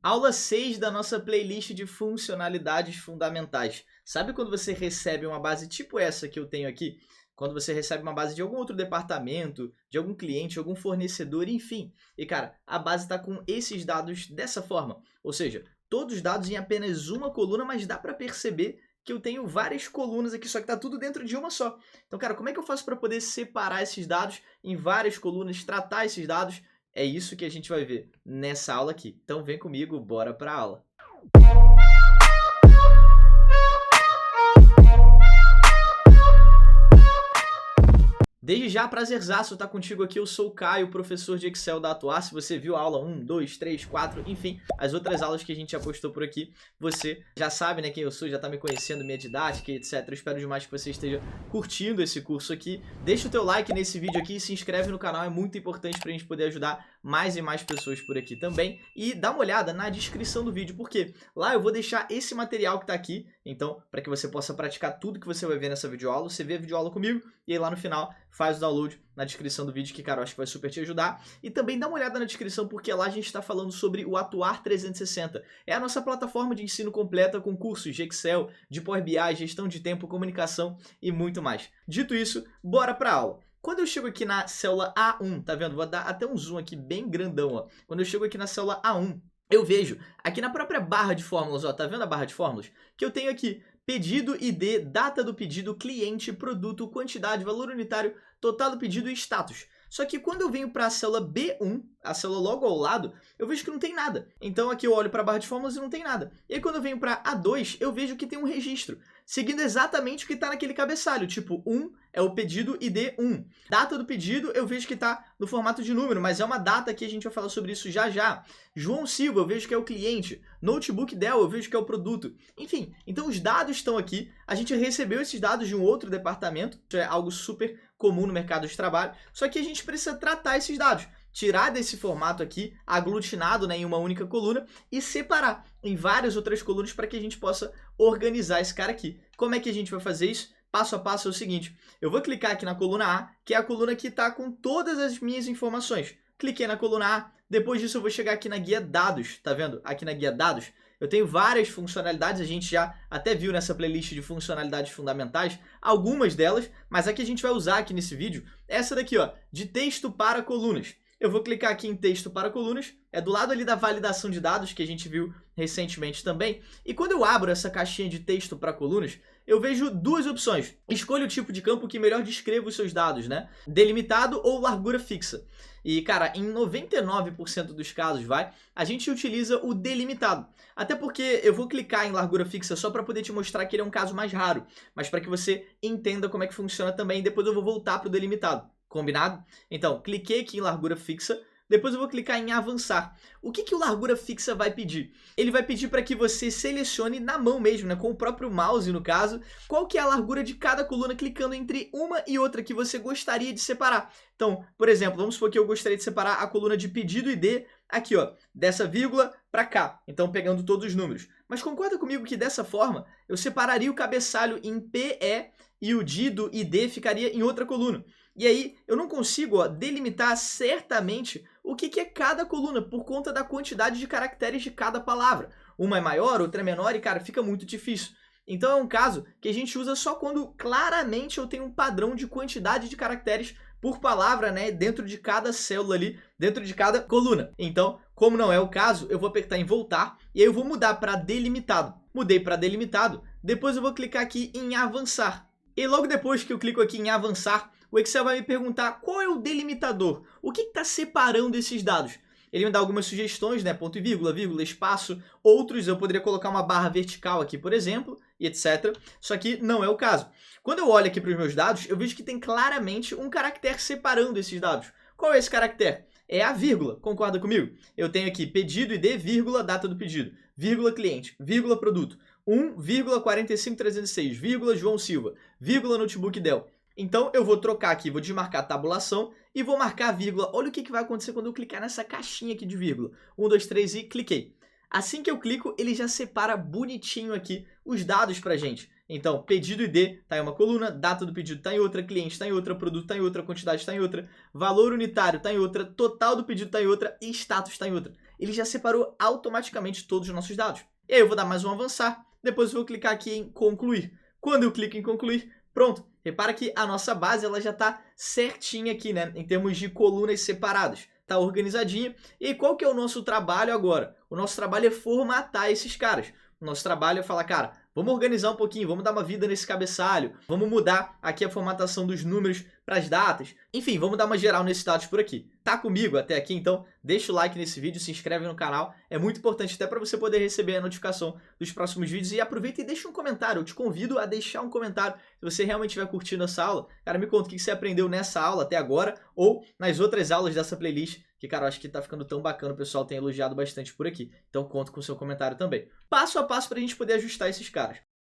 Aula 6 da nossa playlist de funcionalidades fundamentais. Sabe quando você recebe uma base tipo essa que eu tenho aqui? Quando você recebe uma base de algum outro departamento, de algum cliente, algum fornecedor, enfim. E cara, a base está com esses dados dessa forma. Ou seja, todos os dados em apenas uma coluna, mas dá para perceber que eu tenho várias colunas aqui, só que está tudo dentro de uma só. Então, cara, como é que eu faço para poder separar esses dados em várias colunas, tratar esses dados? É isso que a gente vai ver nessa aula aqui. Então vem comigo, bora para a aula. Desde já, prazerzaço estar contigo aqui, eu sou o Caio, professor de Excel da Atuar. Se você viu a aula 1, 2, 3, 4, enfim, as outras aulas que a gente já postou por aqui, você já sabe, né, quem eu sou, já está me conhecendo, minha didática, etc. Eu espero demais que você esteja curtindo esse curso aqui. Deixa o teu like nesse vídeo aqui e se inscreve no canal, é muito importante para a gente poder ajudar mais e mais pessoas por aqui também. E dá uma olhada na descrição do vídeo, porque lá eu vou deixar esse material que está aqui, então, para que você possa praticar tudo que você vai ver nessa videoaula. Você vê a videoaula comigo e aí lá no final faz o download na descrição do vídeo, que, cara, eu acho que vai super te ajudar. E também dá uma olhada na descrição, porque lá a gente está falando sobre o Atuar 360. É a nossa plataforma de ensino completa com cursos de Excel, de Power BI, gestão de tempo, comunicação e muito mais. Dito isso, bora para a aula. Quando eu chego aqui na célula A1, tá vendo? Vou dar até um zoom aqui bem grandão, ó. Quando eu chego aqui na célula A1, eu vejo aqui na própria barra de fórmulas, ó, tá vendo a barra de fórmulas? Que eu tenho aqui pedido ID, data do pedido, cliente, produto, quantidade, valor unitário, total do pedido e status. Só que quando eu venho para a célula B1, a célula logo ao lado, eu vejo que não tem nada. Então aqui eu olho para a barra de fórmulas e não tem nada. E aí quando eu venho para A2, eu vejo que tem um registro, seguindo exatamente o que está naquele cabeçalho. Tipo, 1 é o pedido ID 1. Data do pedido eu vejo que está no formato de número, mas é uma data que a gente vai falar sobre isso já já. João Silva eu vejo que é o cliente. Notebook Dell eu vejo que é o produto. Enfim, então os dados estão aqui. A gente recebeu esses dados de um outro departamento. Isso é algo super comum no mercado de trabalho. Só que a gente precisa tratar esses dados. Tirar desse formato aqui, aglutinado, né, em uma única coluna e separar em várias outras colunas para que a gente possa organizar esse cara aqui. Como é que a gente vai fazer isso? Passo a passo é o seguinte, eu vou clicar aqui na coluna A, que é a coluna que está com todas as minhas informações. Cliquei na coluna A, depois disso eu vou chegar aqui na guia dados, tá vendo? Aqui na guia dados, eu tenho várias funcionalidades, a gente já até viu nessa playlist de funcionalidades fundamentais, algumas delas, mas a que a gente vai usar aqui nesse vídeo é essa daqui, ó, de texto para colunas. Eu vou clicar aqui em texto para colunas, é do lado ali da validação de dados que a gente viu recentemente também. E quando eu abro essa caixinha de texto para colunas, eu vejo duas opções. Escolha o tipo de campo que melhor descreva os seus dados, né? Delimitado ou largura fixa. E, cara, em 99% dos casos, a gente utiliza o delimitado. Até porque eu vou clicar em largura fixa só para poder te mostrar que ele é um caso mais raro, mas para que você entenda como é que funciona também, depois eu vou voltar para o delimitado. Combinado? Então, cliquei aqui em largura fixa, depois eu vou clicar em avançar. O que o largura fixa vai pedir? Ele vai pedir para que você selecione na mão mesmo, né, com o próprio mouse no caso, qual que é a largura de cada coluna, clicando entre uma e outra que você gostaria de separar. Então, por exemplo, vamos supor que eu gostaria de separar a coluna de pedido ID aqui, ó, dessa vírgula para cá, então pegando todos os números. Mas concorda comigo que dessa forma eu separaria o cabeçalho em PE e o D do ID ficaria em outra coluna. E aí eu não consigo, ó, delimitar certamente o que é cada coluna por conta da quantidade de caracteres de cada palavra. Uma é maior, outra é menor e, cara, fica muito difícil. Então é um caso que a gente usa só quando claramente eu tenho um padrão de quantidade de caracteres por palavra, né, dentro de cada célula ali, dentro de cada coluna. Então, como não é o caso, eu vou apertar em voltar e aí eu vou mudar para delimitado. Mudei para delimitado, depois eu vou clicar aqui em avançar. E logo depois que eu clico aqui em avançar, o Excel vai me perguntar qual é o delimitador, o que está separando esses dados. Ele me dá algumas sugestões, né, ponto e vírgula, espaço, outros eu poderia colocar uma barra vertical aqui, por exemplo, e etc. Só que não é o caso. Quando eu olho aqui para os meus dados, eu vejo que tem claramente um caractere separando esses dados. Qual é esse caractere? É a vírgula, concorda comigo? Eu tenho aqui pedido ID, vírgula, data do pedido, vírgula cliente, vírgula produto, 1,45306, vírgula João Silva, vírgula Notebook Dell. Então eu vou trocar aqui, vou desmarcar a tabulação e vou marcar a vírgula. Olha o que vai acontecer quando eu clicar nessa caixinha aqui de vírgula. 1, 2, 3 e cliquei. Assim que eu clico, ele já separa bonitinho aqui os dados pra gente. Então, pedido ID está em uma coluna, data do pedido está em outra, cliente está em outra, produto está em outra, quantidade está em outra, valor unitário está em outra, total do pedido está em outra e status está em outra. ele já separou automaticamente todos os nossos dados. E aí eu vou dar mais um avançar, depois eu vou clicar aqui em concluir. Quando eu clico em concluir, pronto. Repara que a nossa base ela já está certinha aqui, né? Em termos de colunas separadas. Está organizadinha. E qual que é o nosso trabalho agora? O nosso trabalho é formatar esses caras. O nosso trabalho é falar, cara, vamos organizar um pouquinho, vamos dar uma vida nesse cabeçalho, vamos mudar aqui a formatação dos números para as datas. Enfim, vamos dar uma geral nesses dados por aqui. Tá comigo até aqui? Então deixa o like nesse vídeo, se inscreve no canal. É muito importante até para você poder receber a notificação dos próximos vídeos. E aproveita e deixa um comentário. Eu te convido a deixar um comentário se você realmente estiver curtindo essa aula. Cara, me conta o que você aprendeu nessa aula até agora ou nas outras aulas dessa playlist. Que, cara, eu acho que tá ficando tão bacana, o pessoal tem elogiado bastante por aqui. Então conto com o seu comentário também. Passo a passo para a gente poder ajustar esses caras.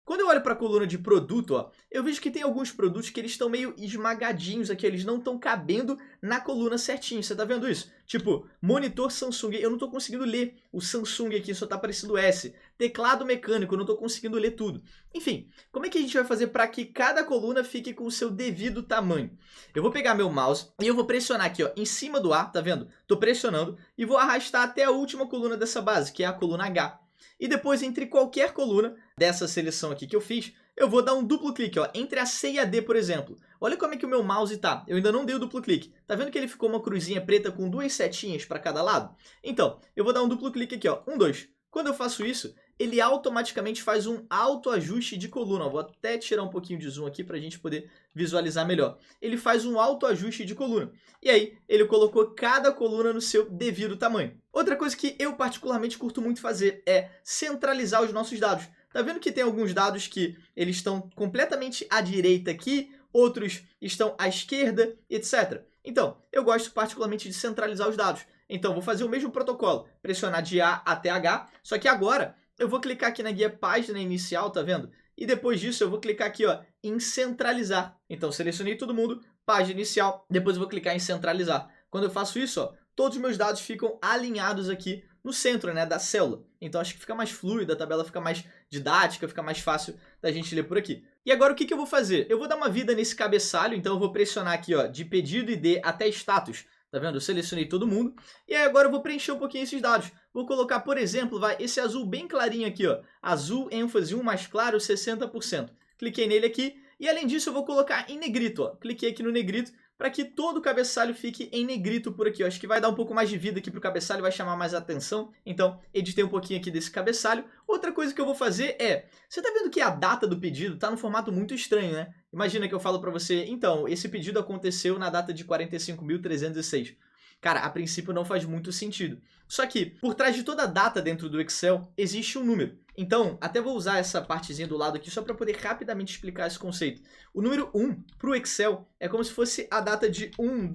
Quando eu olho para a coluna de produto, ó, eu vejo que tem alguns produtos que eles estão meio esmagadinhos aqui, eles não estão cabendo na coluna certinho. Você tá vendo isso? Tipo, monitor Samsung, eu não tô conseguindo ler o Samsung aqui, só tá aparecendo S. Teclado mecânico, eu não tô conseguindo ler tudo. Enfim, como é que a gente vai fazer para que cada coluna fique com o seu devido tamanho? Eu vou pegar meu mouse e eu vou pressionar aqui, ó, em cima do A, tá vendo? Tô pressionando e vou arrastar até a última coluna dessa base, que é a coluna H. E depois, entre qualquer coluna dessa seleção aqui que eu fiz, eu vou dar um duplo clique, ó, entre a C e a D, por exemplo. Olha como é que o meu mouse tá. Eu ainda não dei o duplo clique. Tá vendo que ele ficou uma cruzinha preta com duas setinhas para cada lado? Então, eu vou dar um duplo clique aqui, ó, 1, 2. Quando eu faço isso, ele automaticamente faz um autoajuste de coluna. Vou até tirar um pouquinho de zoom aqui para a gente poder visualizar melhor. Ele faz um autoajuste de coluna. E aí, ele colocou cada coluna no seu devido tamanho. Outra coisa que eu particularmente curto muito fazer é centralizar os nossos dados. Tá vendo que tem alguns dados que eles estão completamente à direita aqui, outros estão à esquerda, etc. Então, eu gosto particularmente de centralizar os dados. Então, vou fazer o mesmo protocolo, pressionar de A até H, só que agora eu vou clicar aqui na guia página inicial, tá vendo? E depois disso eu vou clicar aqui, ó, em centralizar. Então, selecionei todo mundo, página inicial, depois eu vou clicar em centralizar. Quando eu faço isso, ó, todos os meus dados ficam alinhados aqui no centro, né, da célula. Então, acho que fica mais fluida, a tabela fica mais didática, fica mais fácil da gente ler por aqui. E agora o que eu vou fazer? Eu vou dar uma vida nesse cabeçalho, então eu vou pressionar aqui, ó, de pedido ID até status. Tá vendo? Eu selecionei todo mundo. E aí agora eu vou preencher um pouquinho esses dados. Vou colocar, por exemplo, esse azul bem clarinho aqui, ó. Azul, ênfase 1 mais claro, 60%. Cliquei nele aqui. E além disso eu vou colocar em negrito, ó. Cliquei aqui no negrito para que todo o cabeçalho fique em negrito por aqui. Eu acho que vai dar um pouco mais de vida aqui para o cabeçalho, vai chamar mais atenção. Então, editei um pouquinho aqui desse cabeçalho. Outra coisa que eu vou fazer é... Você tá vendo que a data do pedido tá num formato muito estranho, né? Imagina que eu falo para você, então, esse pedido aconteceu na data de 45.306. Cara, a princípio não faz muito sentido. Só que, por trás de toda a data dentro do Excel, existe um número. Então, até vou usar essa partezinha do lado aqui só para poder rapidamente explicar esse conceito. O número 1 para o Excel é como se fosse a data de 1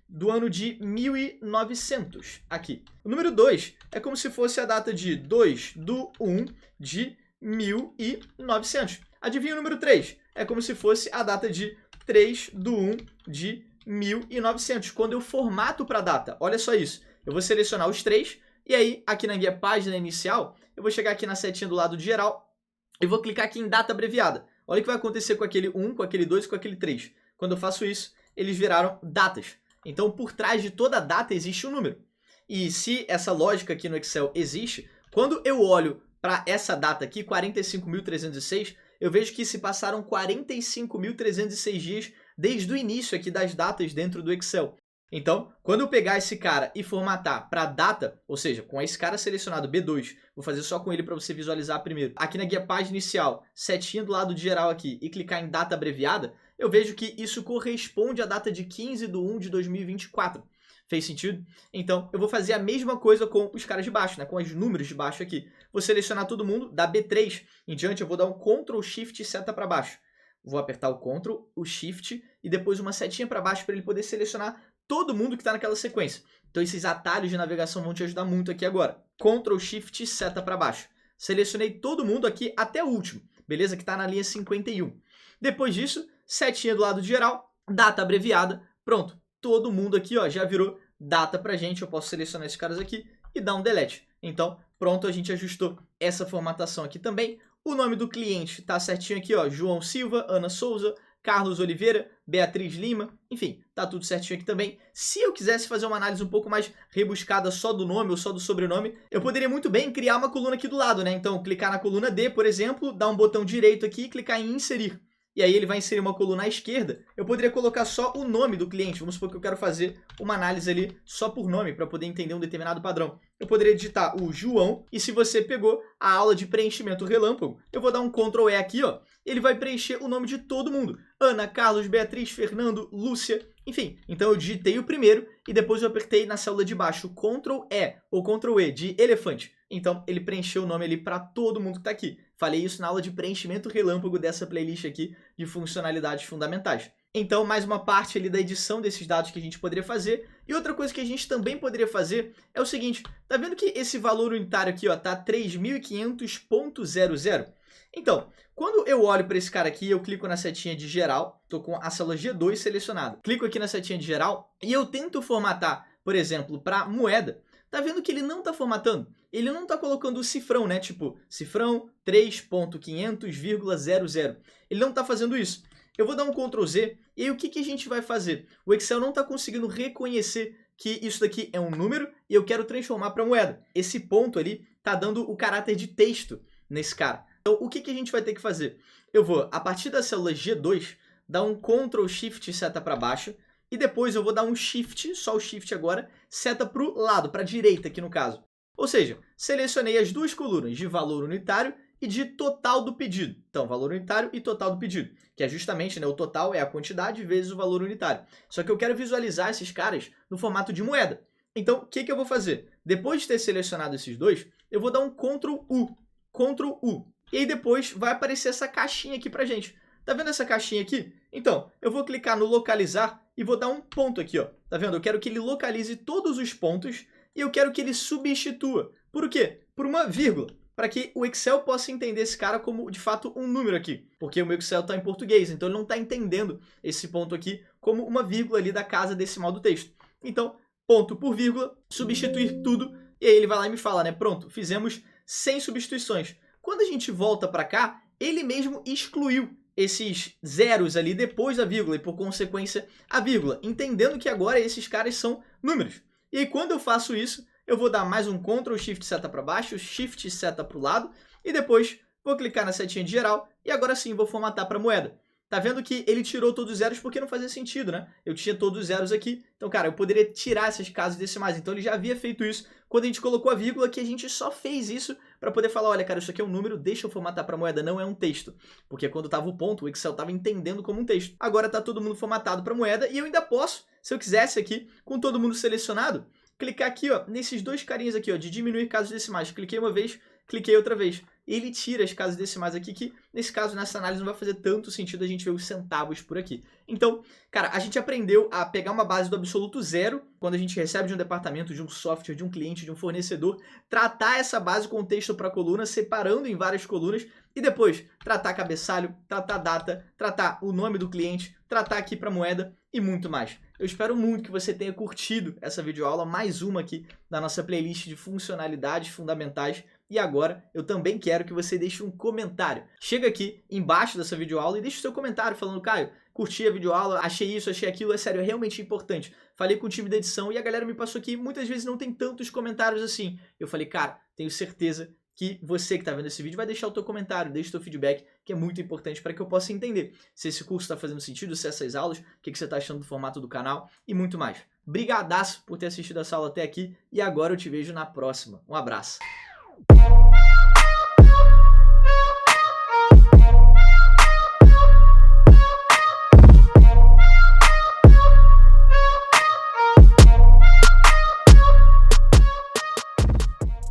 do ano de 1900, aqui. O número 2 é como se fosse a data de 2 do 1 de 1900. Adivinha o número 3? É como se fosse a data de 3 do 1 de 1900, quando eu formato para a data. Olha só isso. Eu vou selecionar os três e aí, aqui na guia página inicial, eu vou chegar aqui na setinha do lado de geral e vou clicar aqui em data abreviada. Olha o que vai acontecer com aquele 1, com aquele 2 e com aquele 3. Quando eu faço isso, eles viraram datas. Então, por trás de toda data existe um número. E se essa lógica aqui no Excel existe, quando eu olho para essa data aqui, 45.306, eu vejo que se passaram 45.306 dias desde o início aqui das datas dentro do Excel. Então, quando eu pegar esse cara e formatar para data, ou seja, com esse cara selecionado B2, vou fazer só com ele para você visualizar primeiro. Aqui na guia página inicial, setinha do lado de geral aqui e clicar em data abreviada, eu vejo que isso corresponde à data de 15 de 1 de 2024. Fez sentido? Então, eu vou fazer a mesma coisa com os caras de baixo, né? Com os números de baixo aqui. Vou selecionar todo mundo, da B3 em diante, eu vou dar um Ctrl Shift e seta para baixo. Vou apertar o Ctrl, o Shift e depois uma setinha para baixo para ele poder selecionar todo mundo que está naquela sequência. Então, esses atalhos de navegação vão te ajudar muito aqui agora. Ctrl Shift e seta para baixo. Selecionei todo mundo aqui até o último, beleza? Que está na linha 51. Depois disso, setinha do lado de geral, data abreviada, pronto. Todo mundo aqui, ó, já virou data pra gente. Eu posso selecionar esses caras aqui e dar um delete. Então, pronto, a gente ajustou essa formatação aqui também. O nome do cliente tá certinho aqui, ó, João Silva, Ana Souza, Carlos Oliveira, Beatriz Lima, enfim, tá tudo certinho aqui também. Se eu quisesse fazer uma análise um pouco mais rebuscada só do nome ou só do sobrenome, eu poderia muito bem criar uma coluna aqui do lado, né? Então, clicar na coluna D, por exemplo, dar um botão direito aqui e clicar em inserir. E aí ele vai inserir uma coluna à esquerda. Eu poderia colocar só o nome do cliente. Vamos supor que eu quero fazer uma análise ali só por nome, para poder entender um determinado padrão. Eu poderia digitar o João, e se você pegou a aula de preenchimento relâmpago, eu vou dar um Ctrl E aqui, ó. Ele vai preencher o nome de todo mundo. Ana, Carlos, Beatriz, Fernando, Lúcia, enfim. Então eu digitei o primeiro e depois eu apertei na célula de baixo Ctrl E ou Ctrl E de elefante. Então ele preencheu o nome ali para todo mundo que está aqui. Falei isso na aula de preenchimento relâmpago dessa playlist aqui de funcionalidades fundamentais. Então, mais uma parte ali da edição desses dados que a gente poderia fazer. E outra coisa que a gente também poderia fazer é o seguinte, tá vendo que esse valor unitário aqui, ó, tá 3.500.00? Então, quando eu olho para esse cara aqui, eu clico na setinha de geral, tô com a célula G2 selecionada. Clico aqui na setinha de geral e eu tento formatar, por exemplo, para moeda. Tá vendo que ele não tá formatando? Ele não tá colocando o cifrão, né? Tipo, cifrão 3.500,00. Ele não tá fazendo isso. Eu vou dar um Ctrl Z e aí o que a gente vai fazer? O Excel não está conseguindo reconhecer que isso daqui é um número e eu quero transformar para moeda. Esse ponto ali está dando o caráter de texto nesse cara. Então, o que a gente vai ter que fazer? Eu vou, a partir da célula G2, dar um Ctrl Shift seta para baixo e depois eu vou dar um Shift, só o Shift agora, seta para o lado, para a direita aqui no caso. Ou seja, selecionei as duas colunas de valor unitário e de total do pedido. Então, valor unitário e total do pedido, que é justamente, né, o total é a quantidade vezes o valor unitário. Só que eu quero visualizar esses caras no formato de moeda. Então, o que eu vou fazer? Depois de ter selecionado esses dois, eu vou dar um Ctrl U. Ctrl U. E aí depois vai aparecer essa caixinha aqui pra gente. Tá vendo essa caixinha aqui? Então, eu vou clicar no localizar e vou dar um ponto aqui, ó. Tá vendo? Eu quero que ele localize todos os pontos e eu quero que ele substitua. Por quê? Por uma vírgula. Para que o Excel possa entender esse cara como, de fato, um número aqui. Porque o meu Excel está em português, então ele não está entendendo esse ponto aqui como uma vírgula ali da casa decimal do texto. Então, ponto por vírgula, substituir tudo, e aí ele vai lá e me fala, né? Pronto, fizemos 100 substituições. Quando a gente volta para cá, ele mesmo excluiu esses zeros ali depois da vírgula, e por consequência a vírgula, entendendo que agora esses caras são números. E aí quando eu faço isso, eu vou dar mais um Ctrl Shift seta para baixo, Shift seta para o lado, e depois vou clicar na setinha de geral, e agora sim vou formatar para moeda. Tá vendo que ele tirou todos os zeros porque não fazia sentido, né? Eu tinha todos os zeros aqui, então, cara, eu poderia tirar essas casas decimais. Então, ele já havia feito isso quando a gente colocou a vírgula, que a gente só fez isso para poder falar, olha, cara, isso aqui é um número, deixa eu formatar para moeda, não é um texto. Porque quando tava o ponto, o Excel tava entendendo como um texto. Agora tá todo mundo formatado para moeda, e eu ainda posso, se eu quisesse aqui, com todo mundo selecionado, clicar aqui, ó, nesses dois carinhas aqui, ó, de diminuir casas decimais. Cliquei uma vez, cliquei outra vez. Ele tira as casas decimais aqui, que nesse caso, nessa análise, não vai fazer tanto sentido a gente ver os centavos por aqui. Então, cara, a gente aprendeu a pegar uma base do absoluto zero, quando a gente recebe de um departamento, de um software, de um cliente, de um fornecedor, tratar essa base com texto para coluna, separando em várias colunas, e depois tratar cabeçalho, tratar data, tratar o nome do cliente, tratar aqui para moeda e muito mais. Eu espero muito que você tenha curtido essa videoaula, mais uma aqui da nossa playlist de funcionalidades fundamentais. E agora, eu também quero que você deixe um comentário. Chega aqui embaixo dessa videoaula e deixa o seu comentário falando, Caio, curti a videoaula, achei isso, achei aquilo, é sério, é realmente importante. Falei com o time da edição e a galera me passou aqui, muitas vezes não tem tantos comentários assim. Eu falei, cara, tenho certeza que você que está vendo esse vídeo vai deixar o teu comentário, deixa o teu feedback, que é muito importante para que eu possa entender se esse curso está fazendo sentido, se essas aulas, o que você está achando do formato do canal e muito mais. Brigadaço por ter assistido essa aula até aqui e agora eu te vejo na próxima. Um abraço!